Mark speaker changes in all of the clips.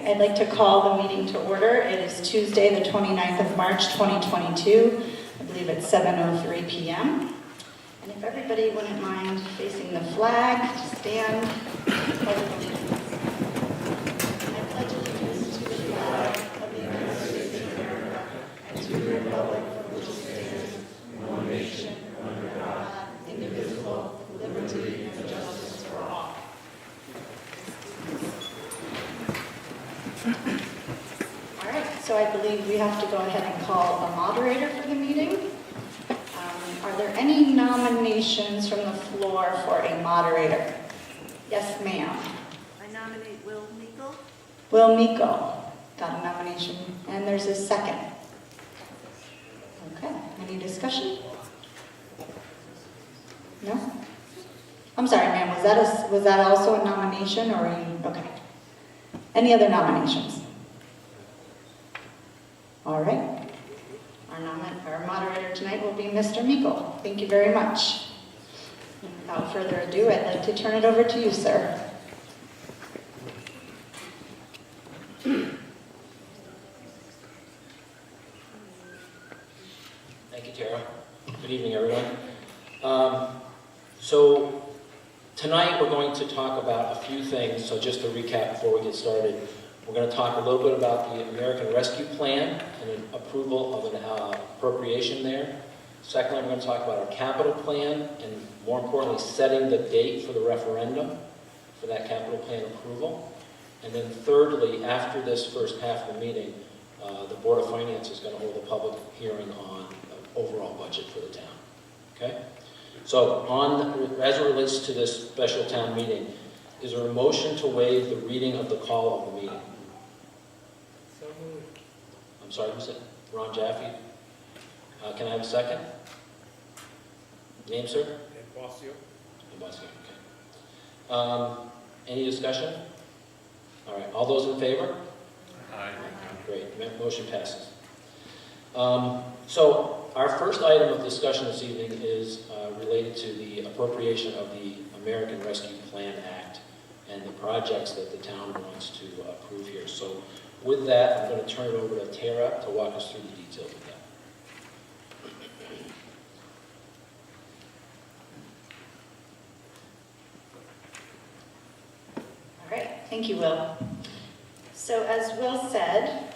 Speaker 1: I'd like to call the meeting to order. It is Tuesday, the 29th of March, 2022. I believe it's 7:03 p.m. And if everybody wouldn't mind facing the flag, to stand. I pledge allegiance to the flag of the United States of America and to the republic for which it stands, one nation, under God, indivisible, with liberty and justice for all. All right, so I believe we have to go ahead and call a moderator for the meeting. Are there any nominations from the floor for a moderator? Yes, ma'am.
Speaker 2: I nominate Will Meikle.
Speaker 1: Will Meikle got a nomination, and there's a second. Okay, any discussion? No? I'm sorry, ma'am, was that also a nomination, or are you, okay. Any other nominations? All right. Our moderator tonight will be Mr. Meikle. Thank you very much. Without further ado, I'd like to turn it over to you, sir.
Speaker 3: Thank you, Tara. Good evening, everyone. So tonight we're going to talk about a few things. So just to recap before we get started, we're going to talk a little bit about the American Rescue Plan and an approval of an appropriation there. Secondly, we're going to talk about our capital plan and, more importantly, setting the date for the referendum for that capital plan approval. And then thirdly, after this first half of the meeting, the Board of Finance is going to hold a public hearing on the overall budget for the town. Okay? So as it relates to this special town meeting, is there a motion to waive the reading of the call of the meeting?
Speaker 4: So moved.
Speaker 3: I'm sorry, who's it? Ron Jaffe. Can I have a second? Name, sir?
Speaker 4: Bosio.
Speaker 3: Okay. Any discussion? All right. All those in favor?
Speaker 4: Aye.
Speaker 3: Great. Motion passes. So our first item of discussion this evening is related to the appropriation of the American Rescue Plan Act and the projects that the town wants to approve here. So with that, I'm going to turn it over to Tara to walk us through the details of that.
Speaker 1: All right, thank you, Will. So as Will said,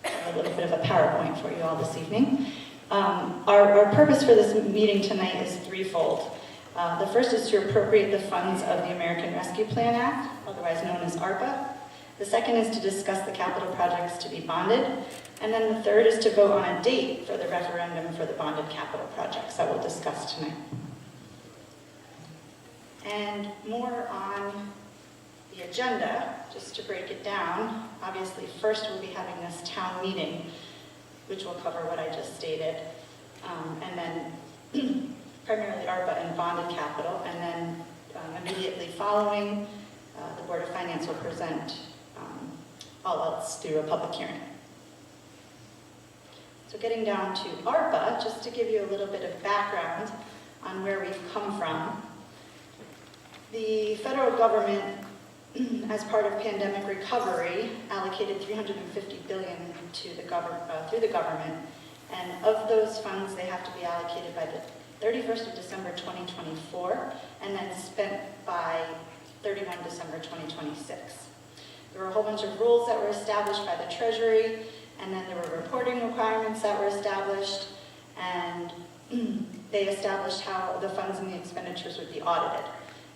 Speaker 1: I have a little bit of a PowerPoint for you all this evening. Our purpose for this meeting tonight is threefold. The first is to appropriate the funds of the American Rescue Plan Act, otherwise known as ARPA. The second is to discuss the capital projects to be bonded. And then the third is to vote on a date for the referendum for the bonded capital projects that we'll discuss tonight. And more on the agenda, just to break it down. Obviously, first we'll be having this town meeting, which will cover what I just stated. And then primarily ARPA and bonded capital, and then immediately following, the Board of Finance will present all else through a public hearing. So getting down to ARPA, just to give you a little bit of background on where we've come from. The federal government, as part of pandemic recovery, allocated $350 billion to the through the government, and of those funds, they have to be allocated by the 31st of December 2024, and then spent by 31 December 2026. There were a whole bunch of rules that were established by the Treasury, and then there were reporting requirements that were established, and they established how the funds and the expenditures would be audited.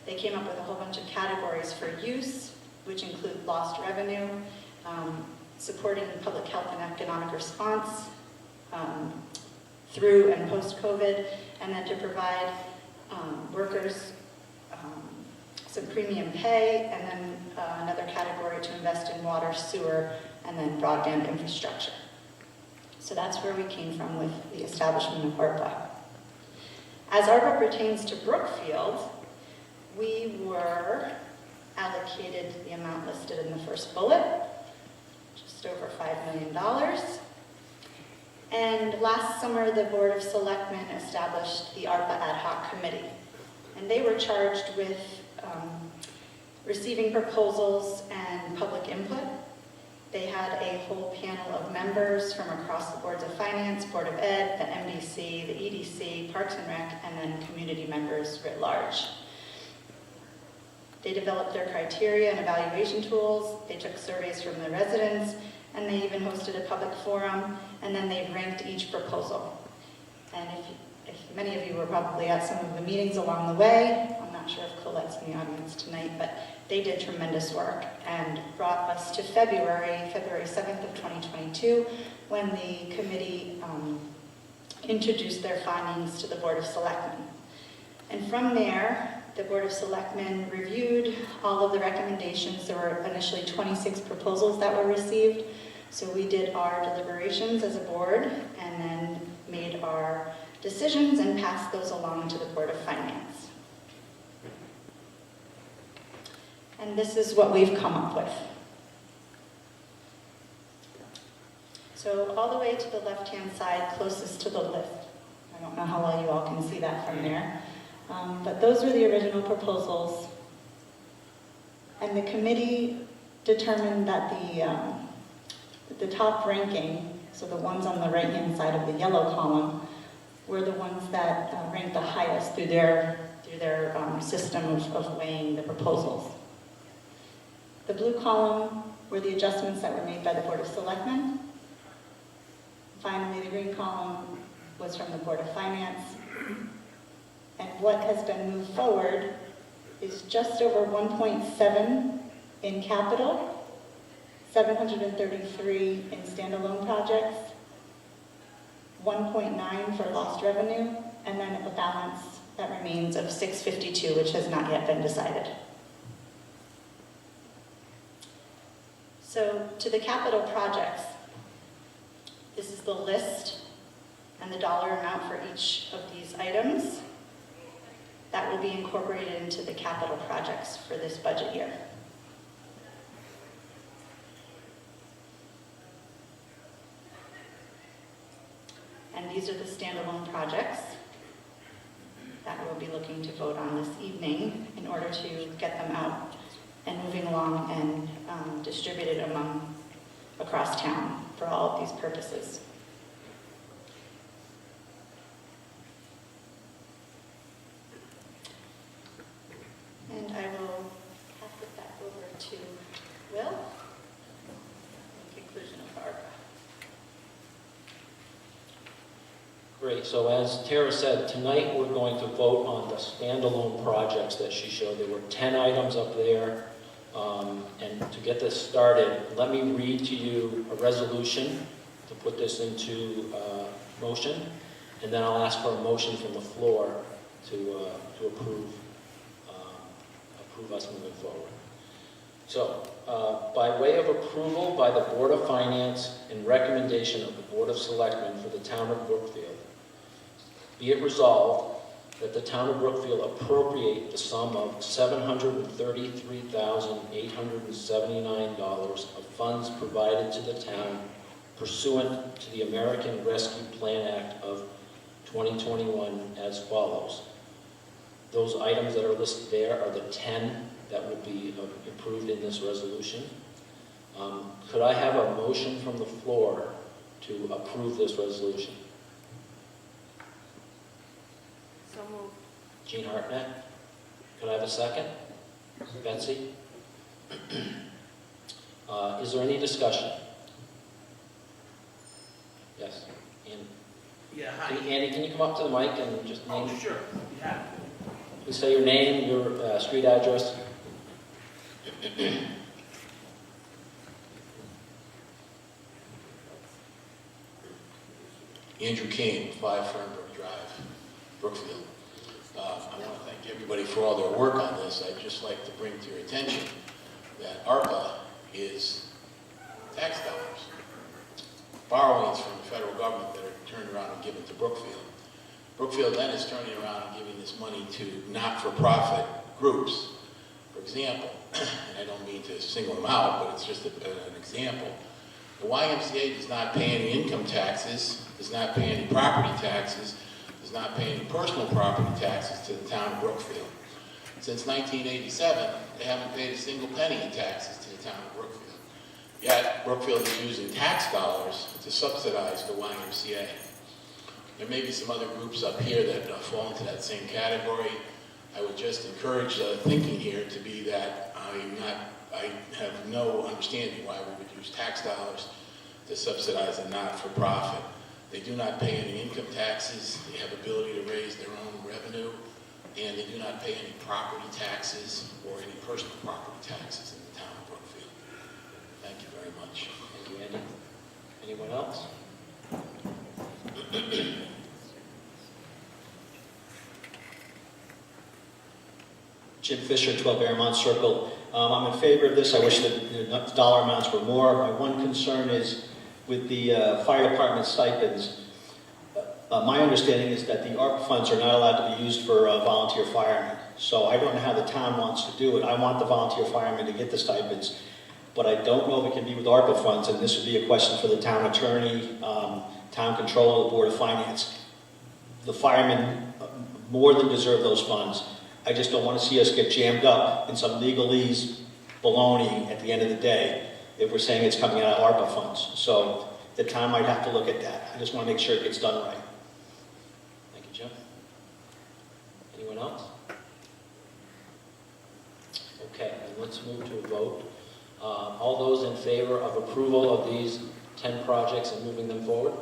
Speaker 1: They came up with a whole bunch of categories for use, which include lost revenue, supporting public health and economic response through and post-COVID, and then to provide workers some premium pay, and then another category to invest in water, sewer, and then broadband infrastructure. So that's where we came from with the establishment of ARPA. As ARPA pertains to Brookfield, we were allocated the amount listed in the first bullet, just over $5 million. And last summer, the Board of Selectmen established the ARPA Ad Hoc Committee. And they were charged with receiving proposals and public input. They had a whole panel of members from across the boards of finance, Board of Ed, the MDC, the EDC, Parks and Rec, and then community members writ large. They developed their criteria and evaluation tools, they took surveys from the residents, and they even hosted a public forum, and then they ranked each proposal. And if many of you were probably at some of the meetings along the way, I'm not sure if Colette's in the audience tonight, but they did tremendous work and brought us to February 7th of 2022, when the committee introduced their findings to the Board of Selectmen. And from there, the Board of Selectmen reviewed all of the recommendations. There were initially 26 proposals that were received. So we did our deliberations as a board and then made our decisions and passed those along to the Board of Finance. And this is what we've come up with. So all the way to the left-hand side, closest to the list. I don't know how well you all can see that from there. But those were the original proposals. And the committee determined that the top ranking, so the ones on the right-hand side of the yellow column, were the ones that ranked the highest through their system of weighing the proposals. The blue column were the adjustments that were made by the Board of Selectmen. Finally, the green column was from the Board of Finance. And what has been moved forward is just over 1.7 in capital, 733 in standalone projects, 1.9 for lost revenue, and then a balance that remains of 652, which has not yet been decided. So to the capital projects, this is the list and the dollar amount for each of these items that will be incorporated into the capital projects for this budget year. And these are the standalone projects that we'll be looking to vote on this evening in order to get them out and moving along and distributed across town for all of these purposes. And I will pass it back over to Will in conclusion of Barbara.
Speaker 3: Great, so as Tara said, tonight we're going to vote on the standalone projects that she showed. There were 10 items up there. And to get this started, let me read to you a resolution to put this into motion, and then I'll ask for a motion from the floor to approve us moving forward. So, by way of approval by the Board of Finance and recommendation of the Board of Selectmen for the town of Brookfield, be it resolved that the town of Brookfield appropriate the sum of $733,879 of funds provided to the town pursuant to the American Rescue Plan Act of 2021 as follows. Those items that are listed there are the 10 that will be approved in this resolution. Could I have a motion from the floor to approve this resolution?
Speaker 2: So moved.
Speaker 3: Jean Hartnett. Could I have a second? Betsy? Is there any discussion? Yes. Andy?
Speaker 5: Yeah, hi.
Speaker 3: Andy, can you come up to the mic and just name?
Speaker 5: Oh, sure. Yeah.
Speaker 3: Please say your name, your street address.
Speaker 6: Andrew Kane, 5 Fernbrook Drive, Brookfield. I want to thank everybody for all their work on this. I'd just like to bring to your attention that ARPA is tax dollars, borrowings from the federal government that are turned around and given to Brookfield. Brookfield then is turning around and giving this money to not-for-profit groups. For example, and I don't mean to single them out, but it's just an example. The YMCA does not pay any income taxes, does not pay any property taxes, does not pay any personal property taxes to the town of Brookfield. Since 1987, they haven't paid a single penny in taxes to the town of Brookfield. Yet, Brookfield is using tax dollars to subsidize the YMCA. There may be some other groups up here that fall into that same category. I would just encourage thinking here to be that I have no understanding why we would use tax dollars to subsidize a not-for-profit. They do not pay any income taxes, they have ability to raise their own revenue, and they do not pay any property taxes or any personal property taxes in the town of Brookfield. Thank you very much.
Speaker 3: Thank you, Andy. Anyone else?
Speaker 7: Jim Fisher, 12 Airmont Circle. I'm in favor of this. I wish that the dollar amounts were more. My one concern is with the fire department stipends. My understanding is that the ARP funds are not allowed to be used for volunteer firemen. So I don't know how the town wants to do it. I want the volunteer firemen to get the stipends, but I don't know if it can be with ARPA funds, and this would be a question for the town attorney, town controller, the Board of Finance. The firemen more than deserve those funds. I just don't want to see us get jammed up in some legalese baloney at the end of the day if we're saying it's coming out of ARPA funds. So the town might have to look at that. I just want to make sure it gets done right.
Speaker 3: Thank you, Jim. Anyone else? Okay, and let's move to a vote. All those in favor of approval of these 10 projects and moving them forward?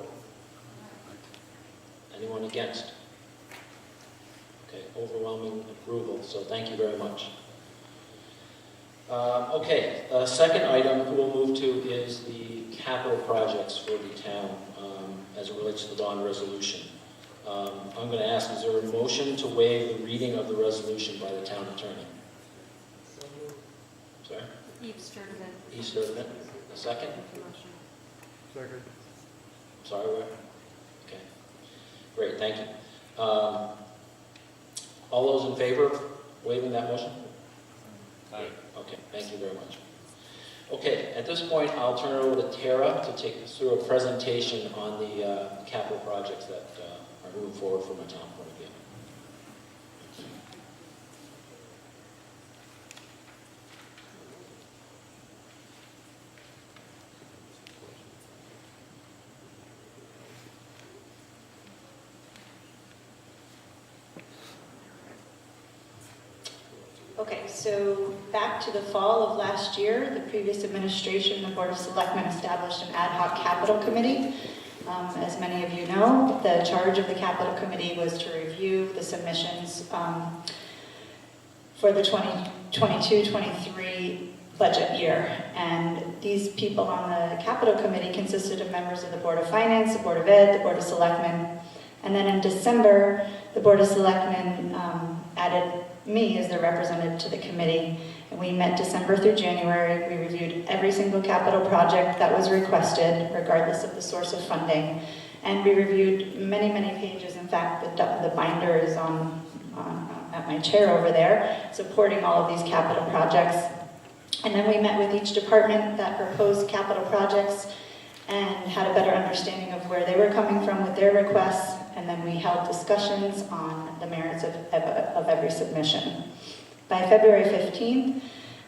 Speaker 3: Anyone against? Okay, overwhelming approval, so thank you very much. Okay, second item we'll move to is the capital projects for the town as it relates to the bond resolution. I'm going to ask, is there a motion to waive the reading of the resolution by the town attorney?
Speaker 4: So moved.
Speaker 3: Sorry?
Speaker 2: Eve Sturdivant.
Speaker 3: Eve Sturdivant. A second?
Speaker 2: Motion.
Speaker 4: Second.
Speaker 3: Sorry, Roy? Okay. Great, thank you. All those in favor of waiving that motion?
Speaker 4: Aye.
Speaker 3: Okay, thank you very much. Okay, at this point, I'll turn it over to Tara to take us through a presentation on the capital projects that are moving forward from a town point of view.
Speaker 1: Okay, so back to the fall of last year, the previous administration, the Board of Selectmen established an ad hoc capital committee. As many of you know, the charge of the capital committee was to review the submissions for the 2022-23 budget year. And these people on the capital committee consisted of members of the Board of Finance, the Board of Ed, the Board of Selectmen. And then in December, the Board of Selectmen added me as their representative to the committee. And we met December through January. We reviewed every single capital project that was requested, regardless of the source of funding. And we reviewed many, many pages. In fact, the binder is at my chair over there, supporting all of these capital projects. And then we met with each department that proposed capital projects and had a better understanding of where they were coming from with their requests. And then we held discussions on the merits of every submission. By February 15th,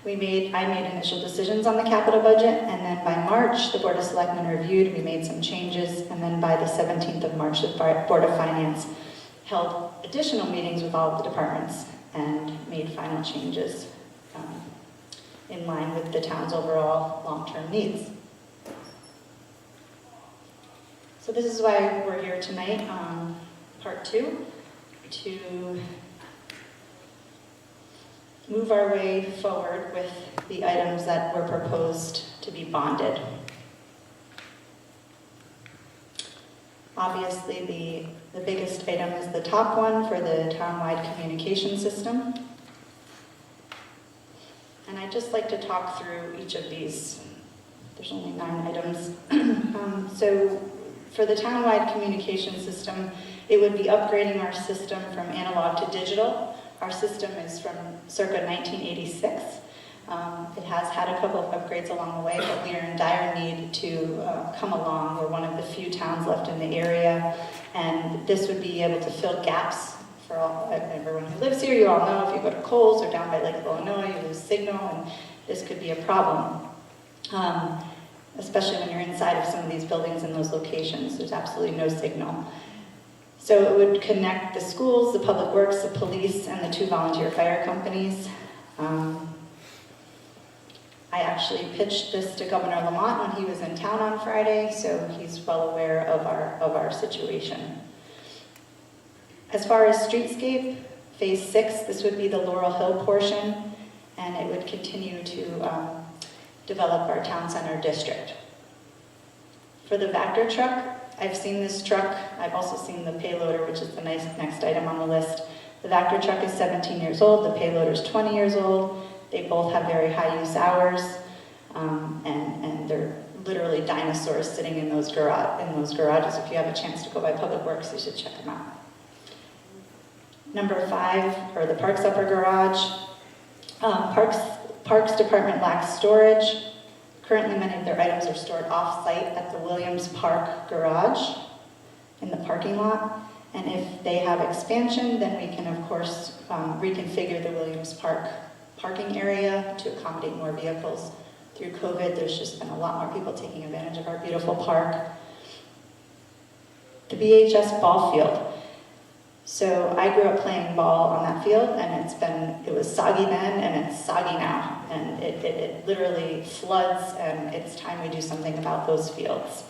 Speaker 1: I made initial decisions on the capital budget, and then by March, the Board of Selectmen reviewed, we made some changes, and then by the 17th of March, the Board of Finance held additional meetings with all of the departments and made final changes in line with the town's overall long-term needs. So this is why we're here tonight, part 2, to move our way forward with the items that were proposed to be bonded. Obviously, the biggest item is the top one for the townwide communication system. And I'd just like to talk through each of these. There's only 9 items. So for the townwide communication system, it would be upgrading our system from analog to digital. Our system is from circa 1986. It has had a couple of upgrades along the way, but we are in dire need to come along. We're one of the few towns left in the area, and this would be able to fill gaps for everyone who lives here, you all know if you go to Coles or down by Lake of Illinois, you lose signal, and this could be a problem. Especially when you're inside of some of these buildings in those locations, there's absolutely no signal. So it would connect the schools, the public works, the police, and the 2 volunteer fire companies. I actually pitched this to Governor Lamont when he was in town on Friday, so he's well aware of our situation. As far as streetscape, phase 6, this would be the Laurel Hill portion, and it would continue to develop our town center district. For the Vector truck, I've seen this truck. I've also seen the payloader, which is the next item on the list. The Vector truck is 17 years old. The payloader is 20 years old. They both have very high use hours, and they're literally dinosaurs sitting in those garages. If you have a chance to go by Public Works, you should check them out. Number 5, or the Parks Upper Garage. Parks Department lacks storage. Currently, many of their items are stored off-site at the Williams Park Garage in the parking lot. And if they have expansion, then we can, of course, reconfigure the Williams Park parking area to accommodate more vehicles. Through COVID, there's just been a lot more people taking advantage of our beautiful park. The BHS ball field. So I grew up playing ball on that field, and it was soggy then, and it's soggy now. And it literally floods, and it's time we do something about those fields.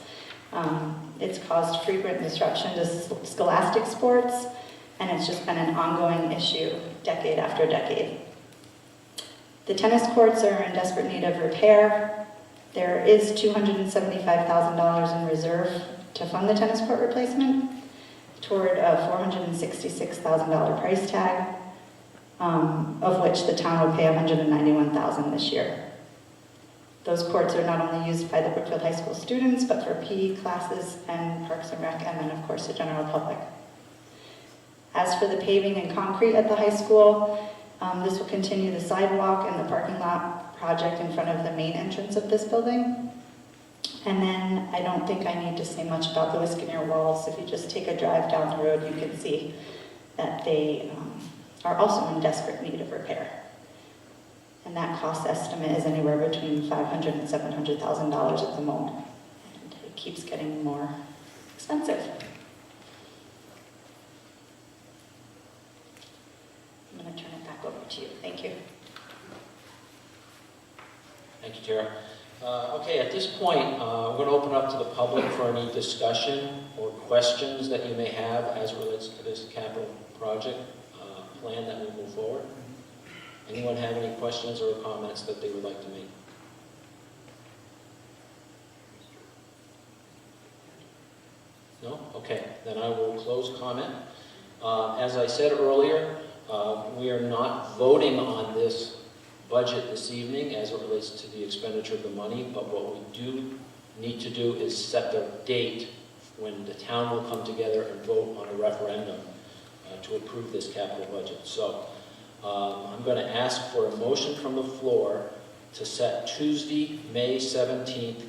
Speaker 1: It's caused frequent disruption to scholastic sports, and it's just been an ongoing issue decade after decade. The tennis courts are in desperate need of repair. There is $275,000 in reserve to fund the tennis court replacement toward a $466,000 price tag, of which the town would pay $191,000 this year. Those courts are not only used by the Brookfield High School students, but for PE classes and Parks and Rec, and then of course the general public. As for the paving and concrete at the high school, this will continue the sidewalk and the parking lot project in front of the main entrance of this building. And then I don't think I need to say much about the Wiskaneer walls. If you just take a drive down the road, you can see that they are also in desperate need of repair. And that cost estimate is anywhere between $500,000 and $700,000 at the moment. And it keeps getting more expensive. I'm going to turn it back over to you. Thank you.
Speaker 3: Thank you, Tara. Okay, at this point, we're going to open up to the public for any discussion or questions that you may have as it relates to this capital project plan that we move forward. Anyone have any questions or comments that they would like to make? No? Okay, then I will close comment. As I said earlier, we are not voting on this budget this evening as it relates to the expenditure of the money, but what we do need to do is set the date when the town will come together and vote on a referendum to approve this capital budget. So I'm going to ask for a motion from the floor to set Tuesday, May 17th,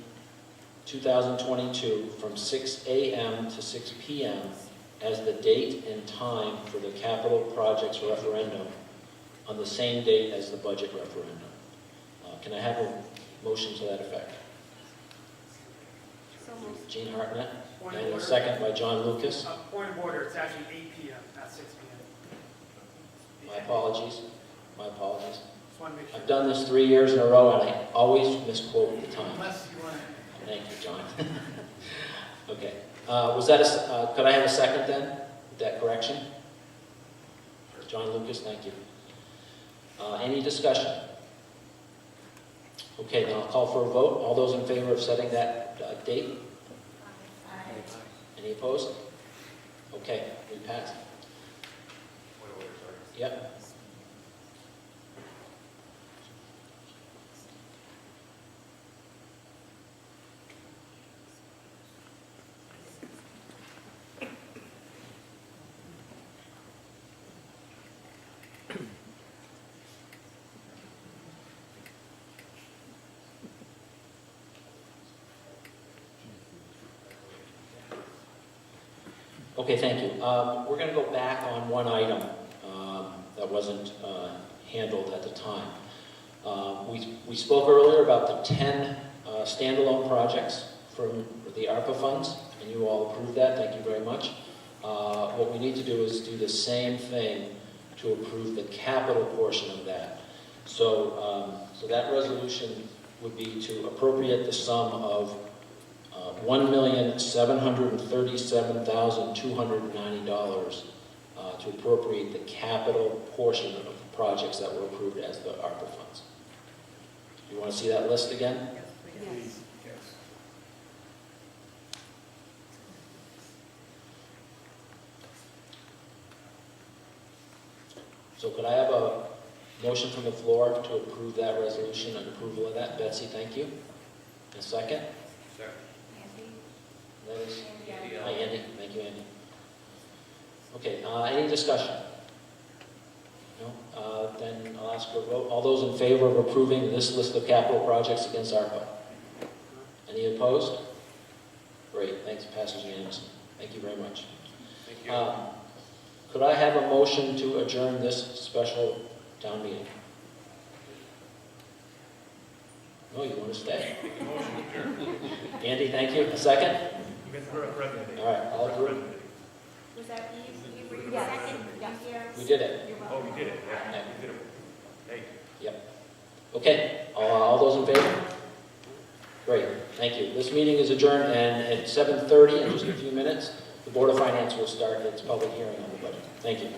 Speaker 3: 2022 from 6 a.m. to 6 p.m. as the date and time for the capital projects referendum on the same date as the budget referendum. Can I have a motion to that effect?
Speaker 2: So moved.
Speaker 3: Jean Hartnett,
Speaker 5: Point of
Speaker 3: and a
Speaker 5: order.
Speaker 3: second by John Lucas.
Speaker 5: Point of order, it's actually 8 p.m., not 6 p.m.
Speaker 3: My apologies. My apologies.
Speaker 5: Just want to make sure.
Speaker 3: I've done this 3 years in a row, and I always misquote the time.
Speaker 5: Unless you want to.
Speaker 3: Thank you, John. Okay. Was that could I have a second then? With that correction? John Lucas, thank you. Any discussion? Okay, then I'll call for a vote. All those in favor of setting that date? Any opposed? Okay, we passed. Yep. Okay, thank you. We're going to go back on one item that wasn't handled at the time. We spoke earlier about the 10 standalone projects from the ARPA funds, and you all approved that. Thank you very much. What we need to do is do the same thing to approve the capital portion of that. So that resolution would be to appropriate the sum of $1,737,290 to appropriate the capital portion of the projects that were approved as the ARPA funds. You want to see that list again?
Speaker 2: Yes.
Speaker 4: Yes.
Speaker 3: So could I have a motion from the floor to approve that resolution and approval of that? Betsy, thank you. A second?
Speaker 4: Second.
Speaker 3: That is, hi Andy, thank you Andy. Okay, any discussion? No? Then I'll ask for a vote. All those in favor of approving this list of capital projects against ARPA? Any opposed? Great, thanks, passes unanimously. Thank you very much.
Speaker 4: Thank you.
Speaker 3: Could I have a motion to adjourn this special town meeting? No, you want to stay?
Speaker 4: Motion adjourned.
Speaker 3: Andy, thank you. A second?
Speaker 4: Recommended.
Speaker 3: All right, all approved.
Speaker 2: Was that you? Were you
Speaker 1: Yes.
Speaker 2: second? Yes.
Speaker 3: We did it.
Speaker 2: You're
Speaker 4: Oh,
Speaker 2: welcome.
Speaker 4: we did it, yeah, we did it. Hey.
Speaker 3: Yep. Okay, all those in favor? Great, thank you. This meeting is adjourned, and at 7:30, in just a few minutes, the Board of Finance will start its public hearing on the budget. Thank you.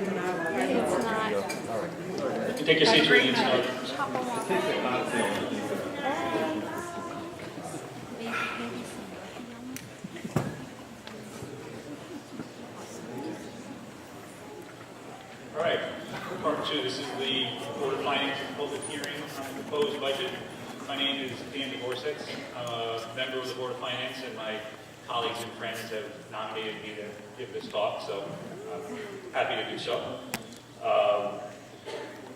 Speaker 2: It's not.
Speaker 3: You can take your seats, we can start.
Speaker 2: Chop them off. Maybe
Speaker 8: All right, part two, this is the Board of Finance public hearing on the proposed budget. My name is Dan DeGorsitz. I'm a member of the Board of Finance, and my colleagues and friends have nominated me to give this talk, so I'm happy to do so.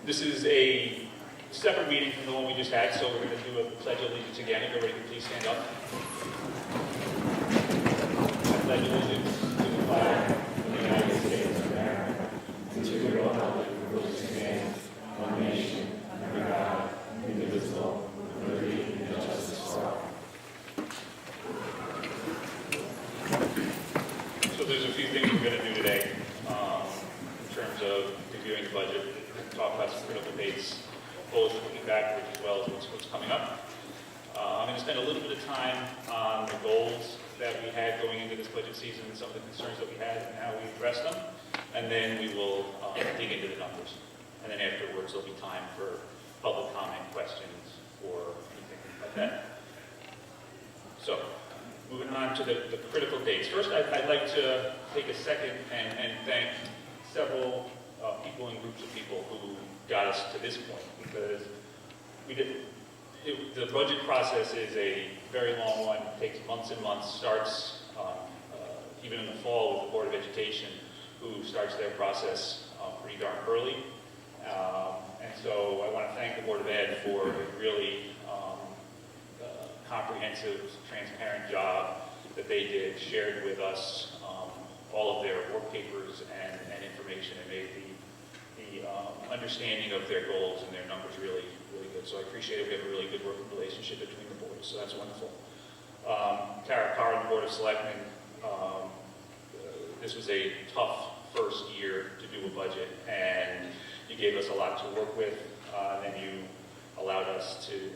Speaker 8: This is a separate meeting from the one we just had, so we're going to do a Pledge of Allegiance again. If everybody could please stand up. I pledge allegiance to the flag of the United States of America, and to the republic for which it stands, one nation, under God, indivisible, with liberty and justice for all. So there's a few things we're going to do today in terms of reviewing the budget, talk about some critical dates, both looking backwards as well as what's coming up. I'm going to spend a little bit of time on the goals that we had going into this budget season and some of the concerns that we had and how we addressed them. And then we will dig into the numbers. And then afterwards, there'll be time for public comment, questions, or anything like that. So, moving on to the critical dates. First, I'd like to take a second and thank several people and groups of people who got us to this point, because the budget process is a very long one, takes months and months, starts even in the fall with the Board of Education, who starts their process pretty darn early. And so I want to thank the Board of Ed for a really comprehensive, transparent job that they did, shared with us all of their work papers and information, and made the understanding of their goals and their numbers really, really good. So I appreciate it. We have a really good working relationship between the boards, so that's wonderful. Tara Carr and the Board of Selectmen, this was a tough first year to do a budget, and you gave us a lot to work with, and you allowed us to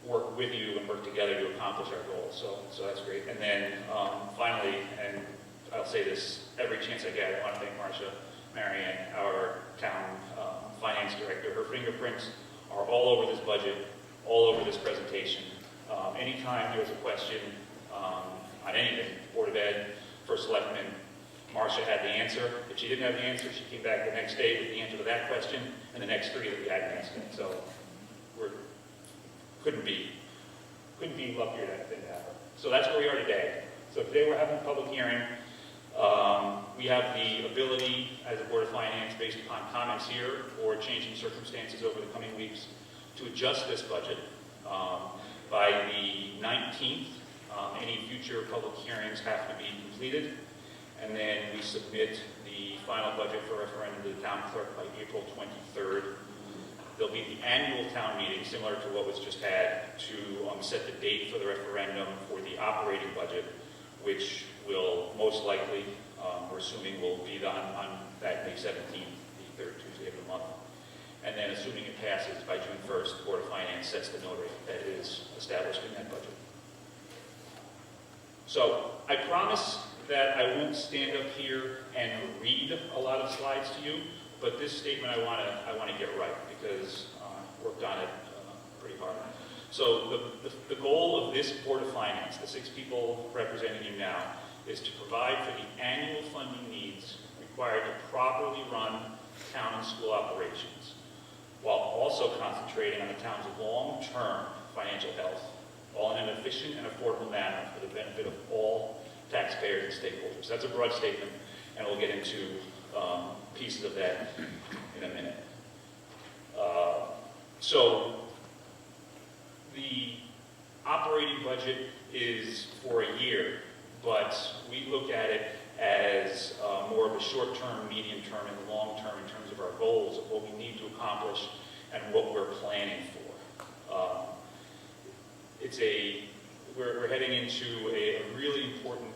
Speaker 8: work with you and work together to accomplish our goals. So that's great. And then finally, and I'll say this every chance I get, I want to thank Marcia Marion, our town finance director. Her fingerprints are all over this budget, all over this presentation. Anytime there's a question on anything, Board of Ed, First Selectman, Marcia had the answer. If she didn't have the answer, she came back the next day with the answer to that question, and the next three that we hadn't answered. So couldn't be luckier that didn't happen. So that's where we are today. So today we're having a public hearing. We have the ability, as a Board of Finance, based upon comments here or changing circumstances over the coming weeks, to adjust this budget. By the 19th, any future public hearings have to be completed, and then we submit the final budget for referendum to the town clerk by April 23rd. There'll be the annual town meeting, similar to what was just had, to set the date for the referendum for the operating budget, which will most likely, we're assuming, will be on that May 17th, the third Tuesday of the month. And then, assuming it passes by June 1st, the Board of Finance sets the mill rate that is established in that budget. So, I promise that I won't stand up here and read a lot of slides to you, but this statement I want to get right, because I worked on it pretty hard. So the goal of this Board of Finance, the 6 people representing you now, is to provide for the annual funding needs required to properly run town and school operations, while also concentrating on the town's long-term financial health, all in an efficient and affordable manner for the benefit of all taxpayers and stakeholders. That's a broad statement, and we'll get into pieces of that in a minute. So the operating budget is for a year, but we look at it as more of a short-term, medium-term, and long-term in terms of our goals of what we need to accomplish and what we're planning for. We're heading into a really important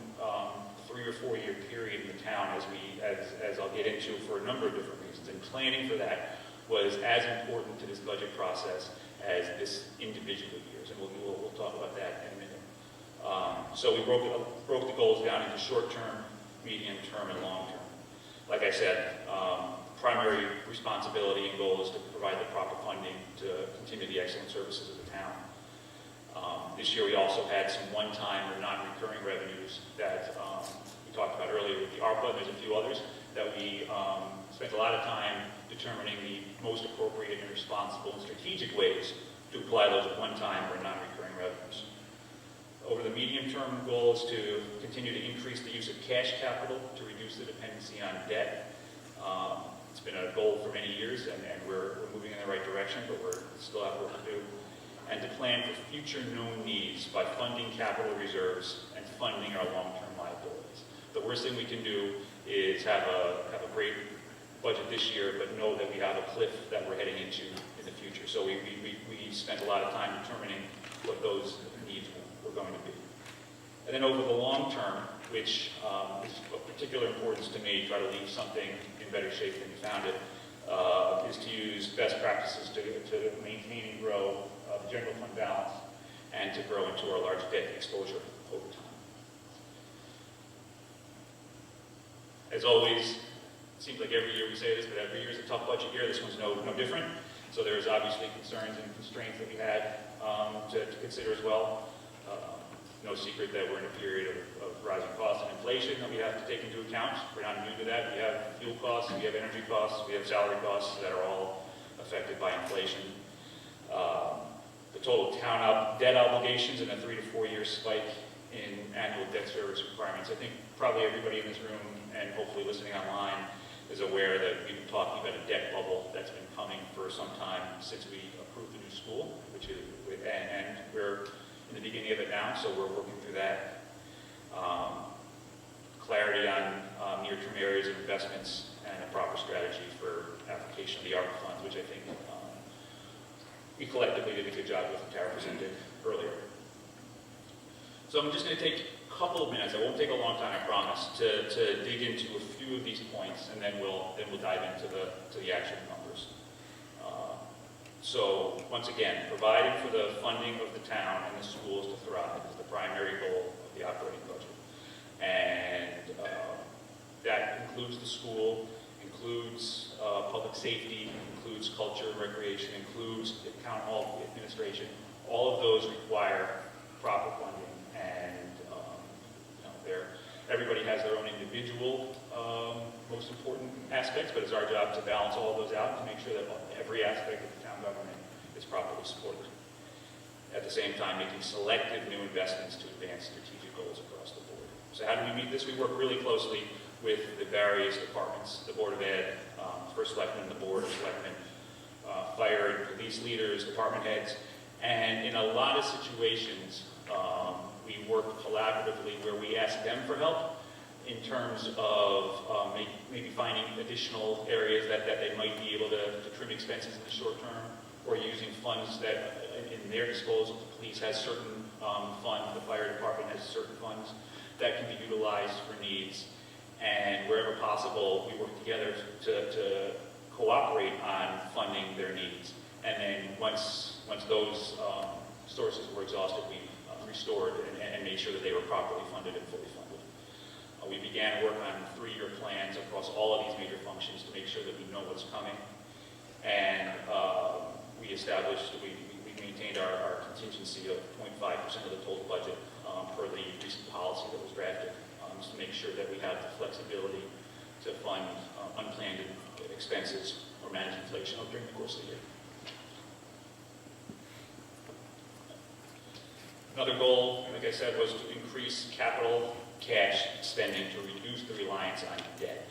Speaker 8: 3 or 4 year period in the town, as I'll get into, for a number of different reasons. And planning for that was as important to this budget process as this individual years, and we'll talk about that in a minute. So we broke the goals down into short-term, medium-term, and long-term. Like I said, primary responsibility and goal is to provide the proper funding to continue the excellent services of the town. This year we also had some one-time or non-recurring revenues that we talked about earlier with the ARPA, and there's a few others that we spent a lot of time determining the most appropriate and responsible and strategic ways to apply those one-time or non-recurring revenues. Over the medium term, the goal is to continue to increase the use of cash capital to reduce the dependency on debt. It's been a goal for many years, and we're moving in the right direction, but we still have work to do. And to plan for future known needs by funding capital reserves and funding our long-term liabilities. The worst thing we can do is have a great budget this year, but know that we have a cliff that we're heading into in the future. So we spent a lot of time determining what those needs were going to be. And then over the long term, which is of particular importance to me, try to leave something in better shape than you found it, is to use best practices to maintain and grow the general fund balance and to grow into our large debt exposure over time. As always, it seems like every year we say this, but every year is a tough budget year. This one's no different. So there's obviously concerns and constraints that we had to consider as well. No secret that we're in a period of rising costs and inflation that we have to take into account. We're not new to that. We have fuel costs, we have energy costs, we have salary costs that are all affected by inflation. The total town debt obligations and a 3 to 4 year spike in annual debt service requirements. I think probably everybody in this room and hopefully listening online is aware that we've been talking about a debt bubble that's been coming for some time since we approved the new school, and we're in the beginning of it now, so we're working through that. Clarity on near-term areas of investments and a proper strategy for application of the ARPA funds, which I think we collectively did a good job with, and Tara presented earlier. So I'm just going to take a couple of minutes, I won't take a long time, I promise, to dig into a few of these points, and then we'll dive into the actual numbers. So once again, providing for the funding of the town and the schools to thrive is the primary goal of the operating budget. And that includes the school, includes public safety, includes culture and recreation, includes the town hall administration. All of those require proper funding, and everybody has their own individual most important aspects, but it's our job to balance all of those out to make sure that every aspect of the town government is properly supported. At the same time, making selective new investments to advance strategic goals across the board. So how do we meet this? We work really closely with the various departments, the Board of Ed, First Selectmen, the Board of Selectmen, fire and police leaders, department heads, and in a lot of situations, we work collaboratively where we ask them for help in terms of maybe finding additional areas that they might be able to trim expenses in the short term, or using funds that in their disposal. The police has certain funds, the fire department has certain funds that can be utilized for needs. And wherever possible, we work together to cooperate on funding their needs. And then once those sources were exhausted, we restored and made sure that they were properly funded and fully funded. We began work on 3-year plans across all of these major functions to make sure that we know what's coming. And we maintained our contingency of 0.5% of the total budget per the recent policy that was drafted, just to make sure that we have the flexibility to fund unplanned expenses or manage inflation during the course of the year. Another goal, like I said, was to increase capital cash spending to reduce the reliance on debt.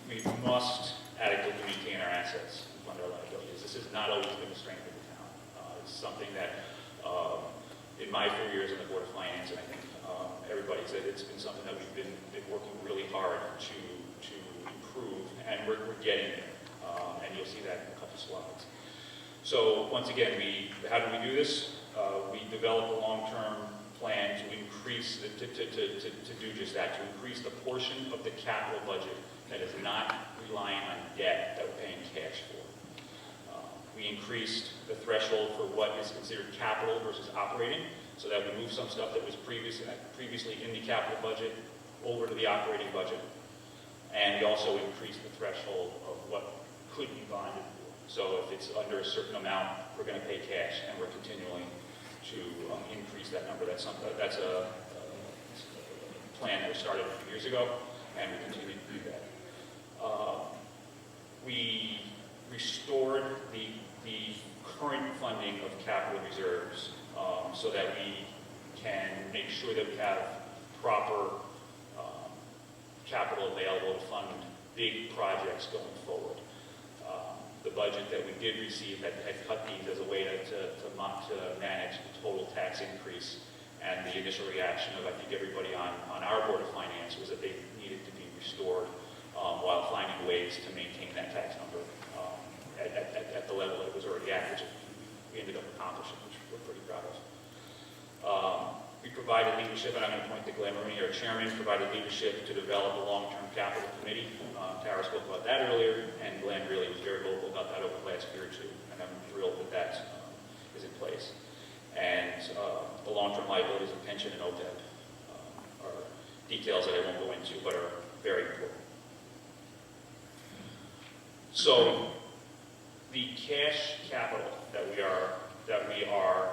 Speaker 8: We must adequately maintain our assets and fund our liabilities. This has not always been the strength of the town. It's something that, in my 4 years on the Board of Finance, and I think everybody said it's been something that we've been working really hard to improve, and we're getting there. And you'll see that in a couple slides. So once again, how do we do this? We develop a long-term plan to increase, to do just that, to increase the portion of the capital budget that is not relying on debt that we're paying cash for. We increased the threshold for what is considered capital versus operating, so that we move some stuff that was previously in the capital budget over to the operating budget. And we also increased the threshold of what could be bonded for. So if it's under a certain amount, we're going to pay cash, and we're continuing to increase that number. That's a plan that was started a few years ago, and we continue to do that. We restored the current funding of capital reserves so that we can make sure that we have proper capital available to fund big projects going forward. The budget that we did receive had cut these as a way to manage the total tax increase, and the initial reaction of, I think, everybody on our Board of Finance was that they needed to be restored while finding ways to maintain that tax number at the level that it was already at, which we ended up accomplishing, which we're pretty proud of. We provided leadership, and I'm going to point to Glenn Marie, our chairman, provided leadership to develop a long-term capital committee. Tara spoke about that earlier, and Glenn really was very vocal about that over the last year or two, and I'm thrilled that that is in place. And the long-term liabilities of pension and OPEB are details that I won't go into, but are very important. So the cash capital that we are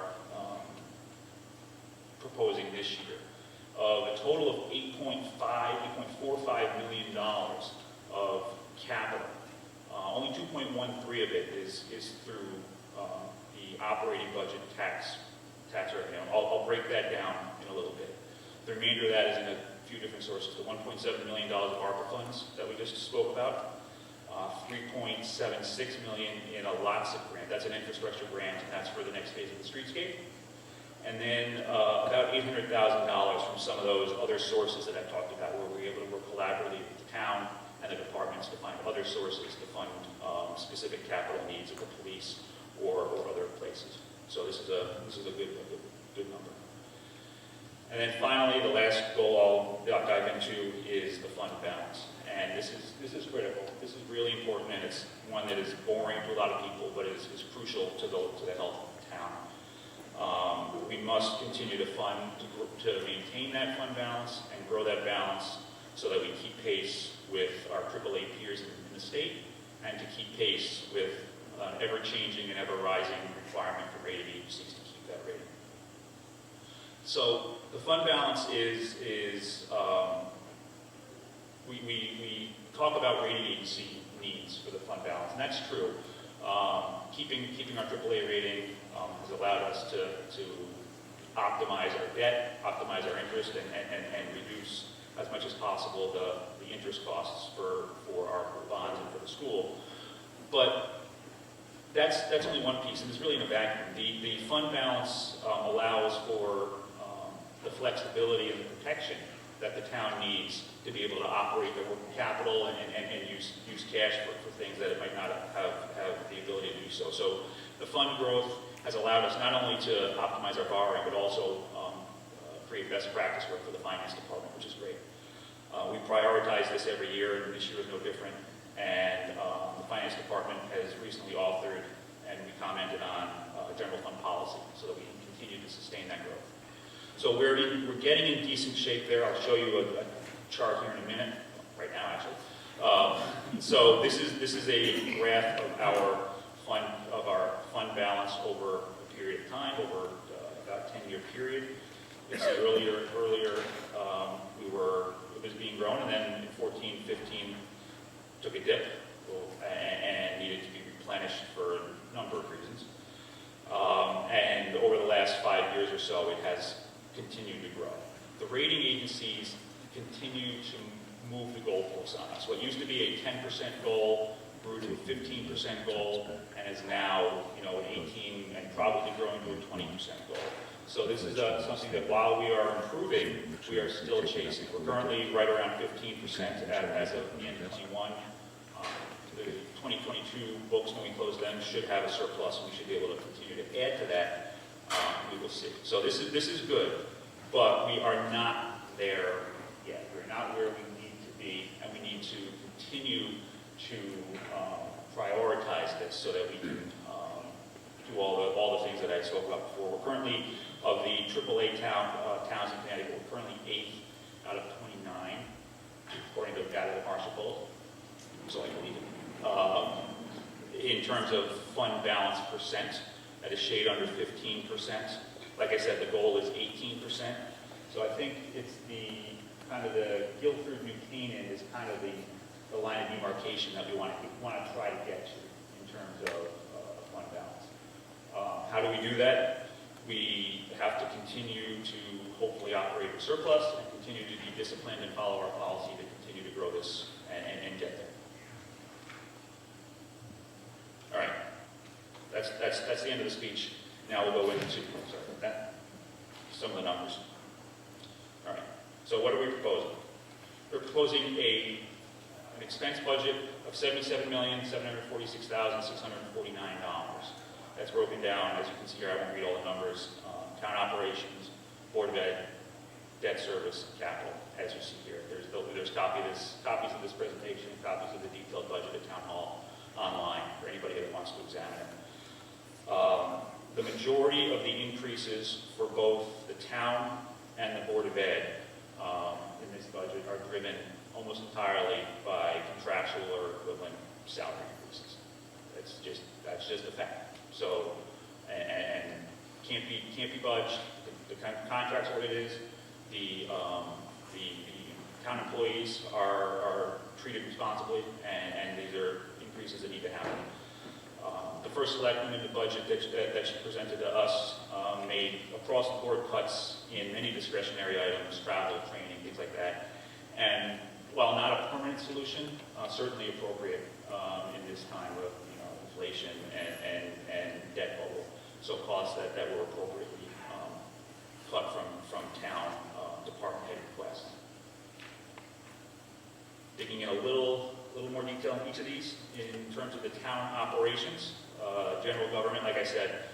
Speaker 8: proposing this year, of a total of $8.45 million of capital. Only 2.13 of it is through the operating budget tax revenue. I'll break that down in a little bit. The remainder of that is in a few different sources. The $1.7 million of ARPA funds that we just spoke about, $3.76 million in a LOTSIP grant. That's an infrastructure grant, and that's for the next phase of the streetscape. And then about $800,000 from some of those other sources that I talked about, where we were able to work collaboratively with the town and the departments to find other sources to fund specific capital needs of the police or other places. So this is a good number. And then finally, the last goal I'll dive into is the fund balance. And this is critical. This is really important, and it's one that is boring to a lot of people, but is crucial to the health of the town. We must continue to fund to maintain that fund balance and grow that balance so that we keep pace with our AAA peers in the state, and to keep pace with ever-changing and ever-rising requirement for rating agencies to keep that rating. So the fund balance is we talk about rating agency needs for the fund balance, and that's true. Keeping our AAA rating has allowed us to optimize our debt, optimize our interest, and reduce as much as possible the interest costs for our bonds and for the school. But that's only one piece, and it's really in a vacuum. The fund balance allows for the flexibility and the protection that the town needs to be able to operate their working capital and use cash for things that it might not have the ability to do so. So the fund growth has allowed us not only to optimize our borrowing, but also create best practice work for the finance department, which is great. We prioritize this every year, and this year is no different. And the finance department has recently authored, and we commented on general fund policy so that we can continue to sustain that growth. So we're getting in decent shape there. I'll show you a chart here in a minute, right now actually. So this is a graph of our fund balance over a period of time, over about a 10-year period. You can see earlier it was being grown, and then in 14, 15 took a dip and needed to be replenished for a number of reasons. And over the last 5 years or so, it has continued to grow. The rating agencies continue to move the goalposts on us. What used to be a 10% goal grew to a 15% goal, and is now, an 18 and probably growing to a 20% goal. So this is something that, while we are improving, we are still chasing. We're currently right around 15% as of the end of Q1. The 2022 books, when we close them, should have a surplus, and we should be able to continue to add to that. We will see. So this is good, but we are not there yet. We're not where we need to be, and we need to continue to prioritize this so that we can do all the things that I spoke about before. We're currently, of the AAA towns in Connecticut, we're currently 8th out of 29 according to data that Marshall pulled, so I believe it. In terms of fund balance percent, at a shade under 15%. Like I said, the goal is 18%. So I think it's the kind of the Guilford New Canaan is kind of the line of demarcation that we want to try to get to in terms of fund balance. How do we do that? We have to continue to hopefully operate with surplus and continue to be disciplined and follow our policy to continue to grow this and get there. All right, that's the end of the speech. Now we'll go into some of the numbers. All right, so what are we proposing? We're proposing an expense budget of $77,746,649. That's broken down, as you can see here, I won't read all the numbers, town operations, Board of Ed, debt service, and capital, as you see here. There's copies of this presentation, copies of the detailed budget at Town Hall online for anybody that wants to examine it. The majority of the increases for both the town and the Board of Ed in this budget are driven almost entirely by contractual or equivalent salary increases. That's just a fact. So, and can't be budged. The contract's what it is. The town employees are treated responsibly, and these are increases that need to happen. The first selectman in the budget that she presented to us made across-the-board cuts in many discretionary items, travel, training, things like that. And while not a permanent solution, certainly appropriate in this time of inflation and debt bubble. So costs that were appropriately cut from town department head requests. Digging in a little more detail on each of these in terms of the town operations. General government, like I said,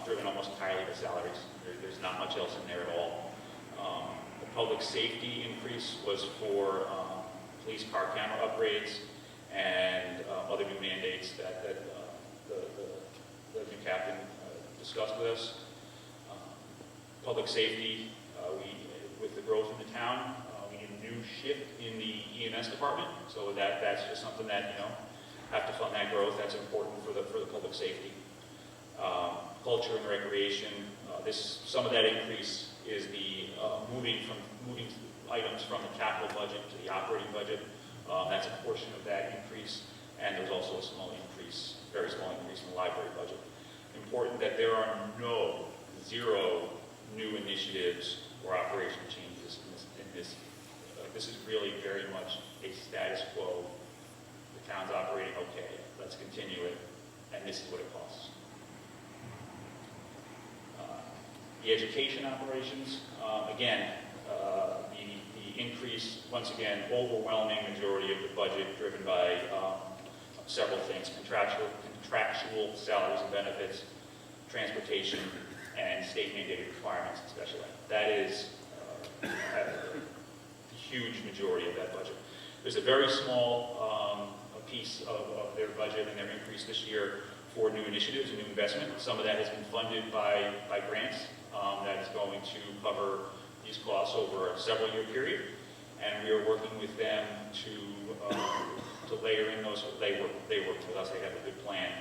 Speaker 8: driven almost entirely by salaries. There's not much else in there at all. The public safety increase was for police car camera upgrades and other new mandates that the new captain discussed with us. Public safety, with the growth in the town, we need a new shift in the EMS department. So that's just something that have to fund that growth. That's important for the public safety. Culture and recreation. Some of that increase is the moving items from the capital budget to the operating budget. That's a portion of that increase, and there's also a very small increase in the library budget. Important that there are zero new initiatives or operational changes in this. This is really very much a status quo. The town's operating okay. Let's continue it, and this is what it costs. The education operations, again, the increase, once again, overwhelming majority of the budget driven by several things: contractual salaries and benefits, transportation, and state mandated requirements, especially. That is a huge majority of that budget. There's a very small piece of their budget and their increase this year for new initiatives and new investment. Some of that has been funded by grants that is going to cover these costs over a several-year period, and we are working with them to layer in those. They work with us. They have a good plan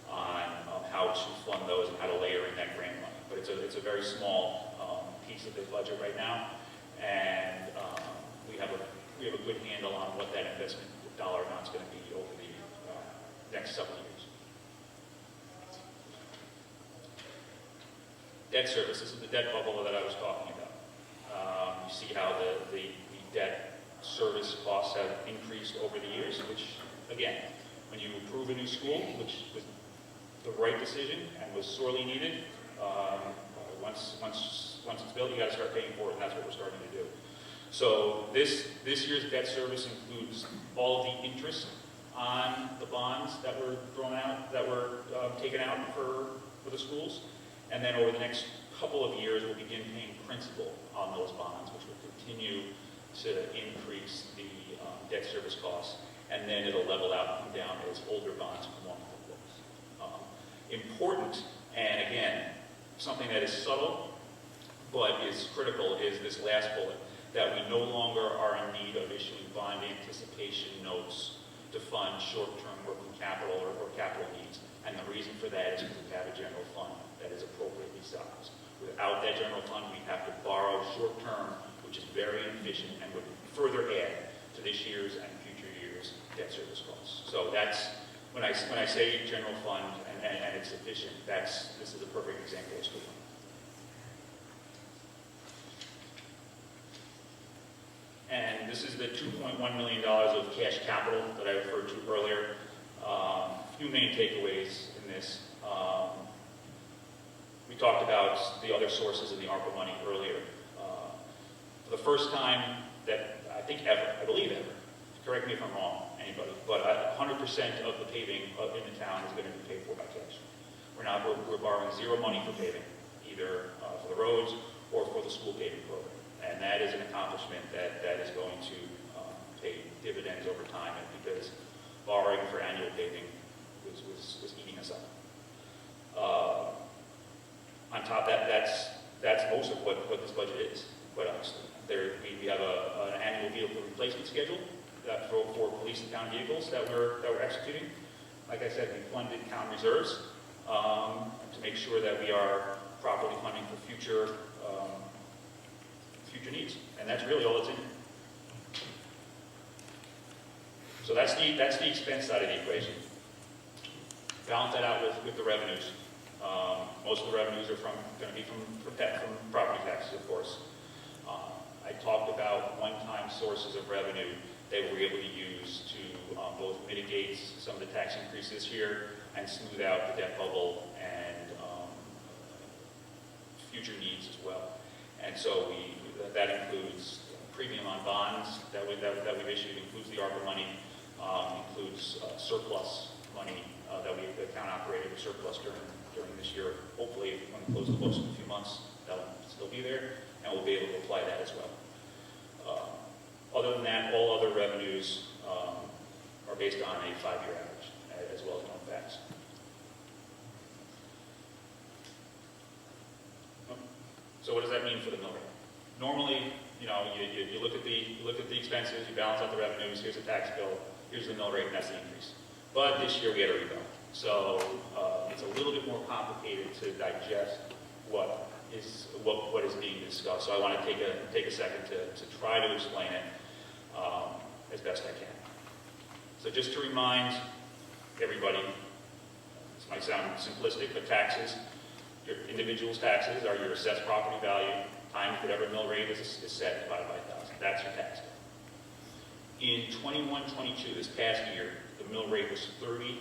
Speaker 8: on how to fund those and how to layer in that grant money. But it's a very small piece of the budget right now, and we have a good handle on what that investment dollar amount is going to be over the next several years. Debt service. This is the debt bubble that I was talking about. You see how the debt service costs have increased over the years, which, again, when you approve a new school, which was the right decision and was sorely needed, once it's built, you got to start paying for it, and that's what we're starting to do. So this year's debt service includes all of the interest on the bonds that were taken out for the schools. And then over the next couple of years, we'll begin paying principal on those bonds, which will continue to increase the debt service costs. And then it'll level out and come down as older bonds come off the books. Important, and again, something that is subtle but is critical is this last bullet. that we no longer are in need of issuing bond anticipation notes to fund short-term working capital or capital needs. And the reason for that is because we have a general fund that is appropriately sized. Without that general fund, we have to borrow short-term, which is very inefficient and would further add to this year's and future years' debt service costs. So that's, when I say general fund and it's efficient, this is a perfect example as to one. And this is the $2.1 million of cash capital that I referred to earlier. Few main takeaways in this. We talked about the other sources in the ARPA money earlier. For the first time that I think ever, I believe ever, correct me if I'm wrong, anybody, but 100% of the paving in the town is going to be paid for by cash. We're borrowing zero money for paving, either for the roads or for the school paving program. And that is an accomplishment that is going to pay dividends over time, and because borrowing for annual paving was eating us up. On top of that, that's most of what this budget is, quite honestly. We have an annual vehicle replacement schedule for police and town vehicles that we're executing. Like I said, we funded town reserves to make sure that we are properly funding for future needs, and that's really all that's in it. So that's the expense side of the equation. Balance that out with the revenues. Most of the revenues are going to be from property taxes, of course. I talked about one-time sources of revenue that we're able to use to both mitigate some of the tax increase this year and smooth out the debt bubble and future needs as well. And so that includes premium on bonds that we've issued, includes the ARPA money, includes surplus money that the town operated with surplus during this year. Hopefully, when we close the books in a few months, that'll still be there, and we'll be able to apply that as well. Other than that, all other revenues are based on a 5-year average, as well as known facts. So what does that mean for the mill rate? Normally, you look at the expenses, you balance out the revenues, here's the tax bill, here's the mill rate, and that's the increase. But this year we had a rebound. So it's a little bit more complicated to digest what is being discussed. So I want to take a second to try to explain it as best I can. So just to remind everybody, this might sound simplistic, but taxes, your individual's taxes are your assessed property value times whatever mill rate is set divided by 1,000. That's your tax bill. In 21-22, this past year, the mill rate was 30.10.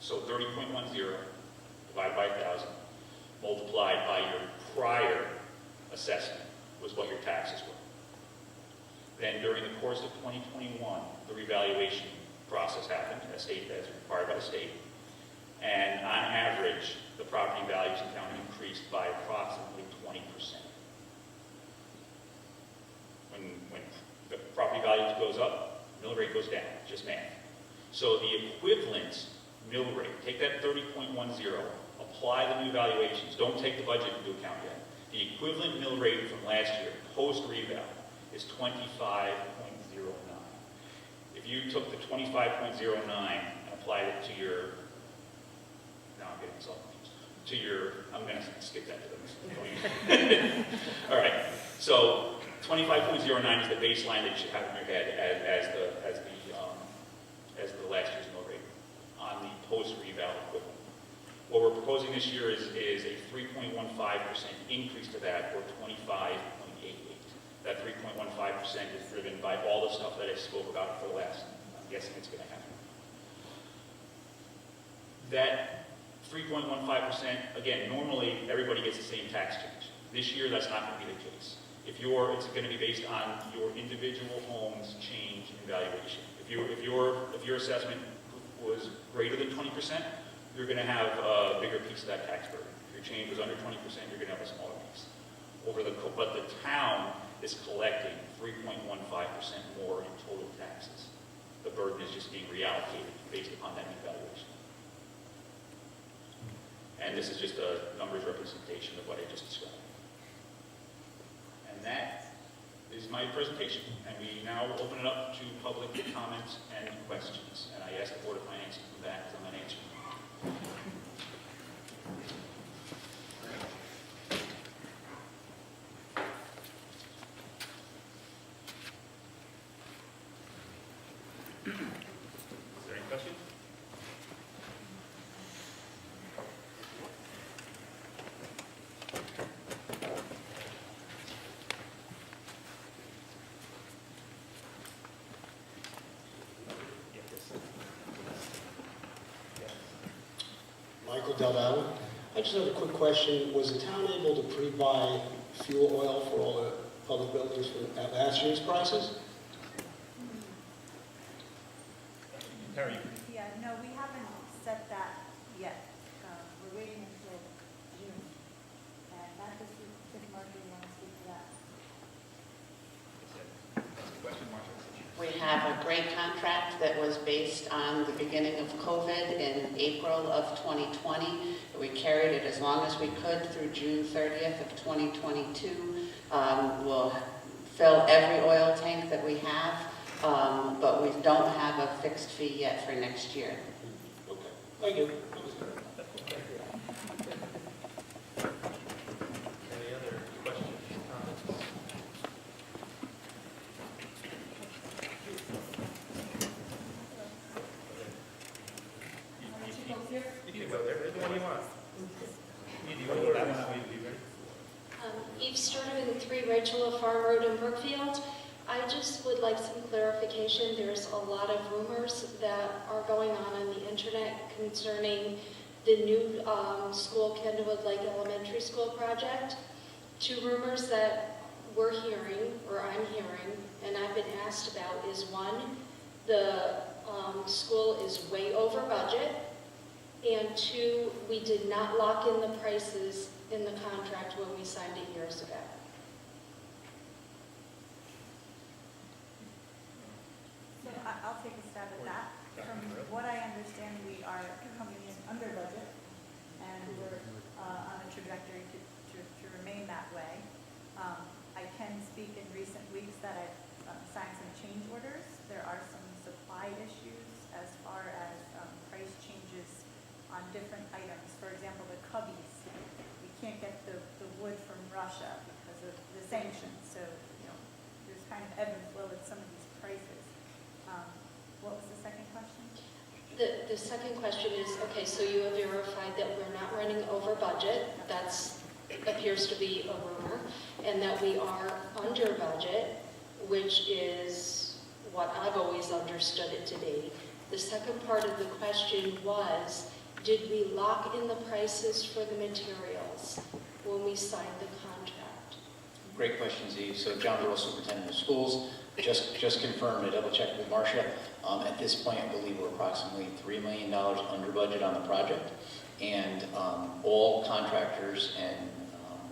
Speaker 8: So 30.10 divided by 1,000 multiplied by your prior assessment was what your taxes were. Then during the course of 2021, the revaluation process happened as required by the state. And on average, the property values in town increased by approximately 20%. When the property value goes up, mill rate goes down, just math. So the equivalent mill rate, take that 30.10, apply the new valuations, don't take the budget into account yet. The equivalent mill rate from last year, post-reval, is 25.09. If you took the 25.09 and applied it to your, now I'm getting myself confused, to your, I'm going to skip that to them. All right, so 25.09 is the baseline that you should have in your head as the last year's mill rate on the post-reval equivalent. What we're proposing this year is a 3.15% increase to that, or 25.88. That 3.15% is driven by all the stuff that I spoke about for the last, I'm guessing it's going to happen. That 3.15%, again, normally everybody gets the same tax change. This year, that's not going to be the case. It's going to be based on your individual home's change in valuation. If your assessment was greater than 20%, you're going to have a bigger piece of that tax burden. If your change was under 20%, you're going to have a smaller piece. But the town is collecting 3.15% more in total taxes. The burden is just being reallocated based upon that new valuation. And this is just a numbers representation of what I just described. And And that is my presentation, and we now open it up to public comments and questions. And I ask the Board of Finance to come back with an answer. Is there any questions?
Speaker 9: Michael Del Valle. I just have a quick question. Was the town able to pre-buy fuel oil for all the public buildings at last year's prices?
Speaker 4: Terry,
Speaker 2: Yeah, no, we haven't set that yet. We're waiting until June. And that is, if Mark, you want to speak to that?
Speaker 8: Question, Marshall?
Speaker 10: We have a great contract that was based on the beginning of COVID in April of 2020. We carried it as long as we could through June 30th of 2022. We'll fill every oil tank that we have, but we don't have a fixed fee yet for next year.
Speaker 9: Okay, thank you.
Speaker 4: any other questions, comments? You can go there, there's the one you want. You want to go that one? You ready?
Speaker 11: Eve Sturtevant, 3 Rachel Farm Road in Brookfield. I just would like some clarification. There's a lot of rumors that are going on the internet concerning the new school, Candlewood Lake Elementary School project. 2 rumors that we're hearing, or I'm hearing, and I've been asked about is 1, the school is way over budget, and 2, we did not lock in the prices in the contract when we signed it years ago.
Speaker 2: So I'll take a stab at that. From what I understand, we are coming in under budget, and we're on a trajectory to remain that way. I can speak in recent weeks that I've signed some change orders. There are some supply issues as far as price changes on different items. For example, the cubbies. We can't get the wood from Russia because of the sanctions. So, there's kind of ebb and flow with some of these prices. What was the second question?
Speaker 11: The second question is, okay, so you have verified that we're not running over budget. That's appears to be a rumor. And that we are under budget, which is what I've always understood it to be. The second part of the question was, did we lock in the prices for the materials when we signed the contract?
Speaker 7: Great questions, Eve. So John Rule, Superintendent of Schools, just confirmed, I double checked with Marcia. At this point, I believe we're approximately $3 million under budget on the project. And all contractors and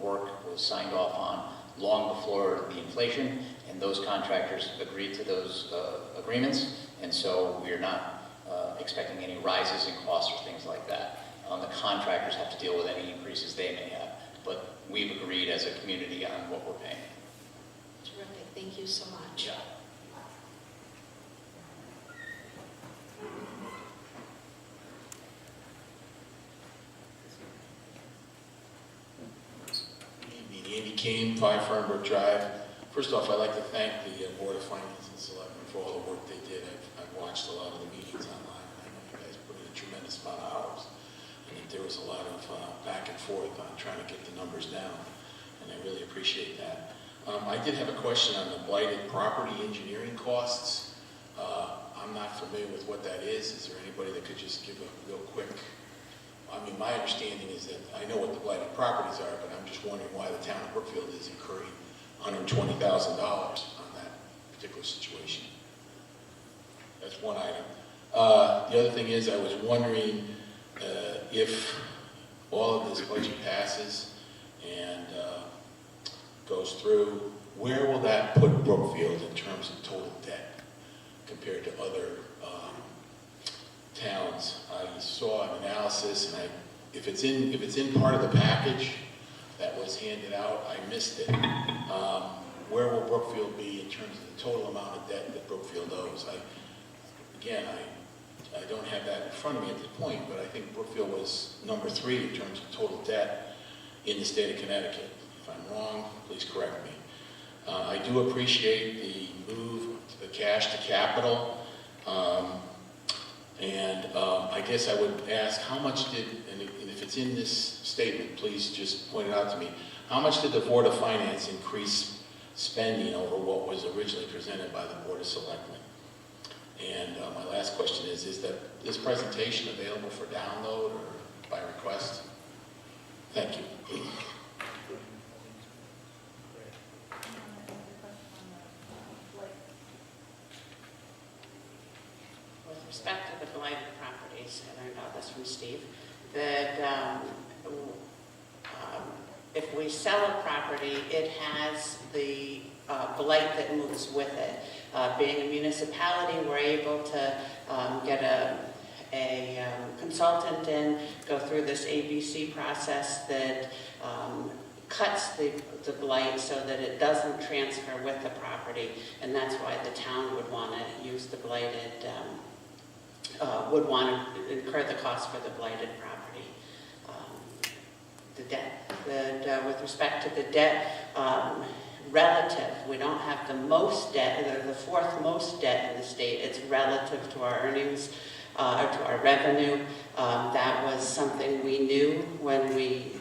Speaker 7: work was signed off on long before the inflation, and those contractors agreed to those agreements. And so we're not expecting any rises in costs or things like that. The contractors have to deal with any increases they may have, but we've agreed as a community on what we're paying.
Speaker 11: Terrific, thank you so much.
Speaker 7: Yeah.
Speaker 6: Andy Kane, 5 Fernbrook Drive. First off, I'd like to thank the Board of Finance and Selectmen for all the work they did. I've watched a lot of the meetings online. I know you guys put in a tremendous amount of hours. And that there was a lot of back and forth on trying to get the numbers down. And I really appreciate that. I did have a question on the blighted property engineering costs. I'm not familiar with what that is. Is there anybody that could just give a real quick? I mean, my understanding is that I know what the blighted properties are, but I'm just wondering why the town of Brookfield is incurring $120,000 on that particular situation. That's one item. The other thing is I was wondering if all of this budget passes and goes through, where will that put Brookfield in terms of total debt compared to other towns? I saw an analysis, and if it's in part of the package, that was handed out. I missed it. Where will Brookfield be in terms of the total amount of debt that Brookfield owes? Again, I don't have that in front of me at this point, but I think Brookfield was number 3 in terms of total debt in the state of Connecticut. If I'm wrong, please correct me. I do appreciate the move to the cash to capital. I guess I would ask, how much did, and if it's in this statement, please just point it out to me, how much did the Board of Finance increase spending over what was originally presented by the Board of Selectmen? And my last question is that this presentation available for download or by request? Thank you.
Speaker 10: With respect to the blighted properties, I learned all this from Steve, that if we sell a property, it has the blight that moves with it. Being a municipality, we're able to get a consultant in, go through this ABC process that cuts the blight so that it doesn't transfer with the property, and that's why the town would want to use the blighted, would want to incur the cost for the blighted property. The debt, with respect to the debt, relative, we don't have the most debt, the 4th most debt in the state. It's relative to our earnings, to our revenue. That was something we knew when we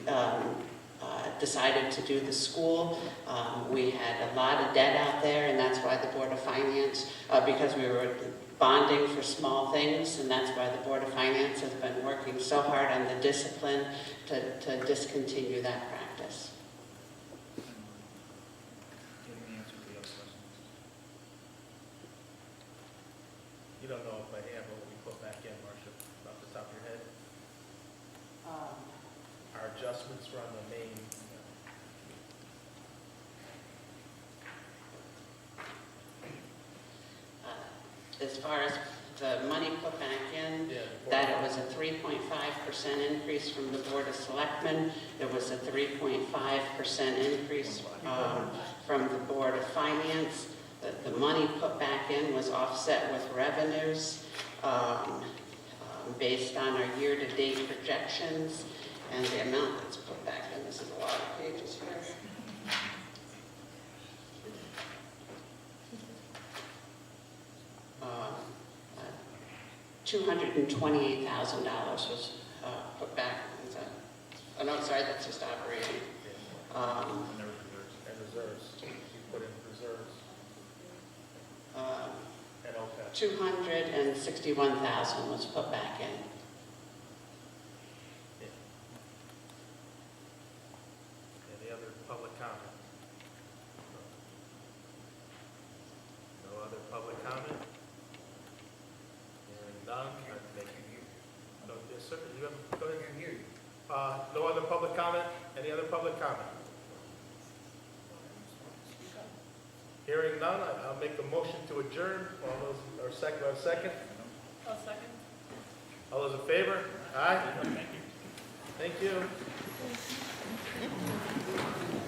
Speaker 10: decided to do the school. We had a lot of debt out there, and that's why the Board of Finance, because we were bonding for small things, and that's why the Board of Finance has been working so hard on the discipline to discontinue that practice.
Speaker 4: You don't know if I have what we put back in, Marcia, off the top of your head? Our adjustments for on the main.
Speaker 10: As far as the money put back in, that it was a 3.5% increase from the Board of Selectmen. It was a 3.5% increase from the Board of Finance. The money put back in was offset with revenues based on our year-to-date projections and the amount that's put back in. This is a lot of pages here. $228,000 was put back. Oh no, sorry, that's just operating.
Speaker 4: And reserves. You put in reserves. And OPEB.
Speaker 10: $261,000 was put back in.
Speaker 4: Any other public comment? No other public comment? Hearing none, thank you. No, yes, sir, you have, go ahead. I can hear you. No other public comment? Any other public comment? Hearing none, I'll make a motion to adjourn. All those, or second?
Speaker 2: I'll second.
Speaker 4: All those in favor? Aye? Thank you. Thank you.